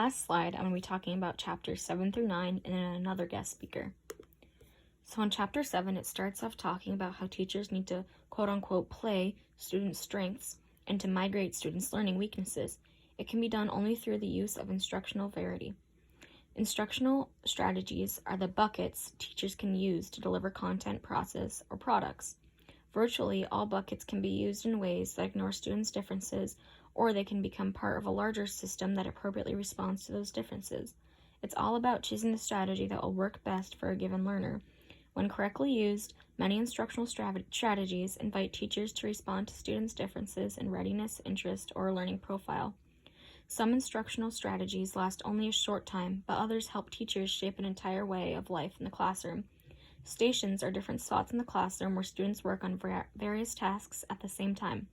Last slide, I'm going to be talking about chapters 7 through 9 and then another guest speaker. So in chapter 7, it starts off talking about how teachers need to quote-unquote play students' strengths and to migrate students' learning weaknesses. It can be done only through the use of instructional variety. Instructional strategies are the buckets teachers can use to deliver content, process, or products. Virtually all buckets can be used in ways that ignore students' differences, or they can become part of a larger system that appropriately responds to those differences. It's all about choosing the strategy that will work best for a given learner. When correctly used, many instructional strategies invite teachers to respond to students' differences in readiness, interest, or learning profile. Some instructional strategies last only a short time, but others help teachers shape an entire way of life in the classroom. Stations are different spots in the classroom where students work on various tasks at the same time.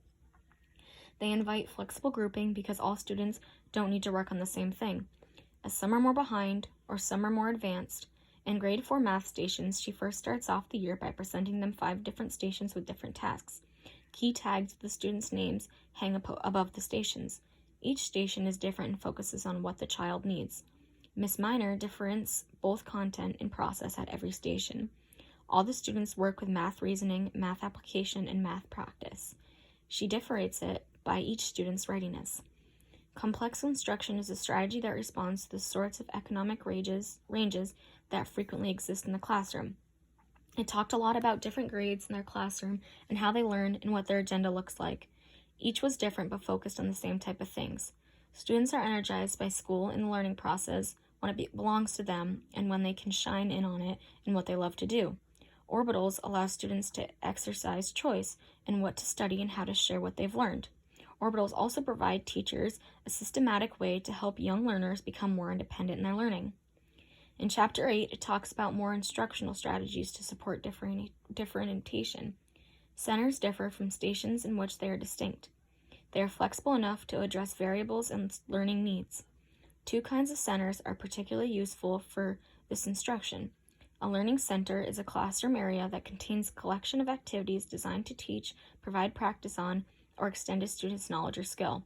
They invite flexible grouping because all students don't need to work on the same thing. As some are more behind or some are more advanced, in grade 4 math stations, she first starts off the year by presenting them 5 different stations with different tasks. Key tags with the students' names hang above the stations. Each station is different and focuses on what the child needs. Miss Minor differentiates both content and process at every station. All the students work with math reasoning, math application, and math practice. She differentiates it by each student's readiness. Complex instruction is a strategy that responds to the sorts of economic ranges that frequently exist in the classroom. It talked a lot about different grades in their classroom and how they learn and what their agenda looks like. Each was different but focused on the same type of things. Students are energized by school and the learning process when it belongs to them and when they can shine in on it and what they love to do. Orbitals allow students to exercise choice in what to study and how to share what they've learned. Orbitals also provide teachers a systematic way to help young learners become more independent in their learning. In Chapter 8, it talks about more instructional strategies to support differentiation. Centers differ from stations in which they are distinct. They are flexible enough to address variables and learning needs. 2 kinds of centers are particularly useful for this instruction. A learning center is a classroom area that contains a collection of activities designed to teach, provide practice on, or extend a student's knowledge or skill.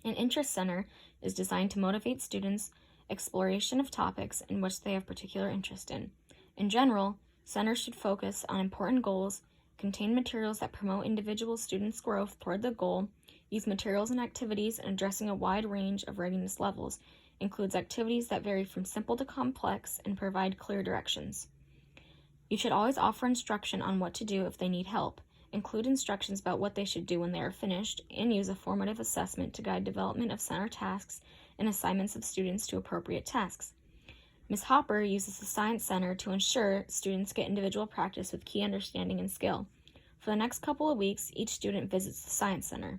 An interest center is designed to motivate students' exploration of topics in which they have particular interest in. In general, centers should focus on important goals, contain materials that promote individual students' growth toward the goal, use materials and activities in addressing a wide range of readiness levels, includes activities that vary from simple to complex, and provide clear directions. You should always offer instruction on what to do if they need help. Include instructions about what they should do when they are finished, and use a formative assessment to guide development of center tasks and assignments of students to appropriate tasks. Ms. Hopper uses the Science Center to ensure students get individual practice with key understanding and skill. For the next couple of weeks, each student visits the Science Center.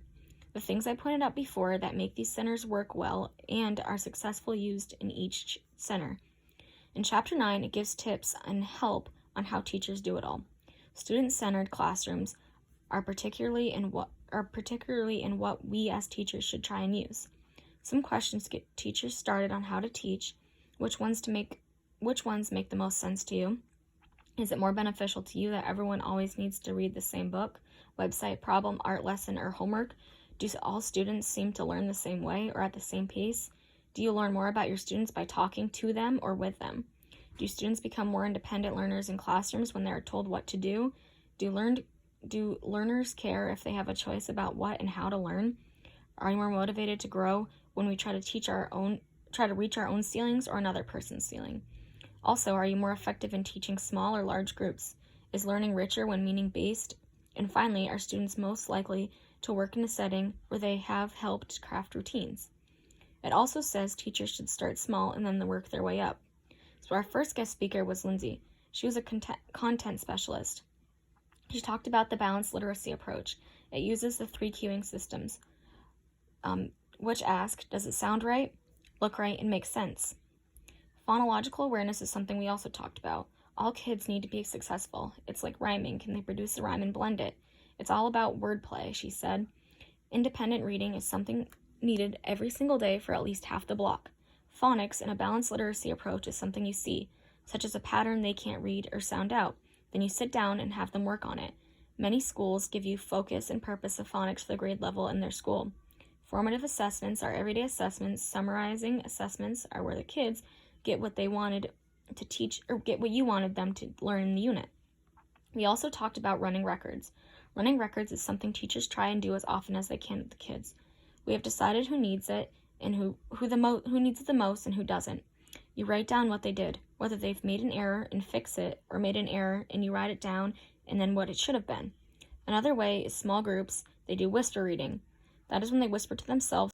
The things I pointed out before that make these centers work well and are successfully used in each center. In Chapter 9, it gives tips and help on how teachers do it all. Student-centered classrooms are particularly in what we as teachers should try and use. Some questions get teachers started on how to teach, which ones make the most sense to you. Is it more beneficial to you that everyone always needs to read the same book, website, problem, art lesson, or homework? Do all students seem to learn the same way or at the same pace? Do you learn more about your students by talking to them or with them? Do students become more independent learners in classrooms when they are told what to do? Do learners care if they have a choice about what and how to learn? Are you more motivated to grow when we try to reach our own ceilings or another person's ceiling? Also, are you more effective in teaching small or large groups? Is learning richer when meaning-based? And finally, are students most likely to work in a setting where they have helped craft routines? It also says teachers should start small and then work their way up. So our first guest speaker was Lindsay. She was a content specialist. She talked about the balanced literacy approach. It uses the 3 cueing systems, which ask, does it sound right, look right, and make sense? Phonological awareness is something we also talked about. All kids need to be successful. It's like rhyming. Can they produce a rhyme and blend it? It's all about wordplay, she said. Independent reading is something needed every single day for at least half the block. Phonics in a balanced literacy approach is something you see, such as a pattern they can't read or sound out. Then you sit down and have them work on it. Many schools give you focus and purpose of phonics for the grade level in their school. Formative assessments are everyday assessments. Summarizing assessments are where the kids get what they wanted to teach or get what you wanted them to learn in the unit. We also talked about running records. Running records is something teachers try and do as often as they can with the kids. We have decided who needs it and who needs it the most and who doesn't. You write down what they did, whether they've made an error and fix it, or made an error and you write it down and then what it should have been. Another way is small groups. They do whisper reading. That is when they whisper to themselves